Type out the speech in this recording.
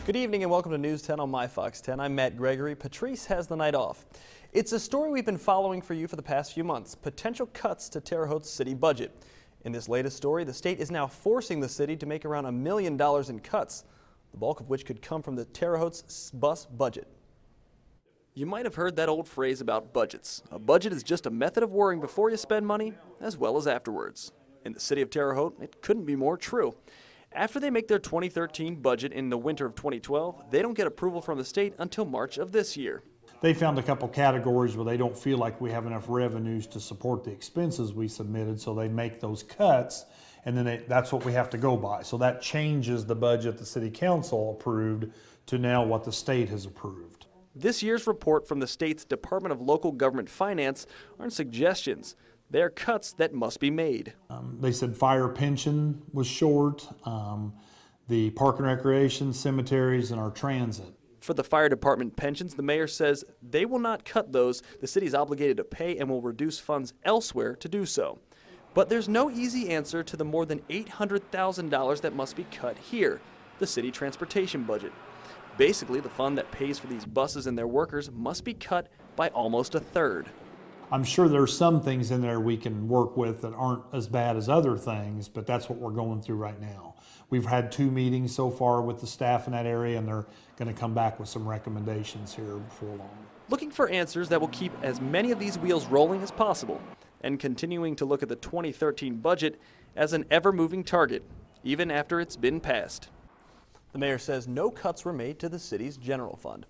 Good evening and welcome to News 10 on My Fox 10. I'm Matt Gregory. Patrice has the night off. It's a story we've been following for you for the past few months, potential cuts to Terre Haute's city budget. In this latest story, the state is now forcing the city to make around $1 million in cuts, the bulk of which could come from the Terre Haute's bus budget. You might have heard that old phrase about budgets. A budget is just a method of worrying before you spend money, as well as afterwards. In the city of Terre Haute, it couldn't be more true. After they make their 2013 budget in the winter of 2012, they don't get approval from the state until March of this year. They found a couple categories where they don't feel like we have enough revenues to support the expenses we submitted, so they make those cuts, and then that's what we have to go by. So that changes the budget the city council approved to now what the state has approved. This year's report from the state's Department of Local Government Finance aren't suggestions. They are cuts that must be made. They said fire pension was short, the park and recreation, cemeteries, and our transit. For the fire department pensions, the mayor says they will not cut those the city is obligated to pay and will reduce funds elsewhere to do so. But there's no easy answer to the more than $800,000 that must be cut here, the city transportation budget. Basically, the fund that pays for these buses and their workers must be cut by almost a third. I'm sure there's some things in there we can work with that aren't as bad as other things, but that's what we're going through right now. We've had 2 meetings so far with the staff in that area, and they're going to come back with some recommendations here before long. Looking for answers that will keep as many of these wheels rolling as possible, and continuing to look at the 2013 budget as an ever-moving target, even after it's been passed. The mayor says no cuts were made to the city's general fund.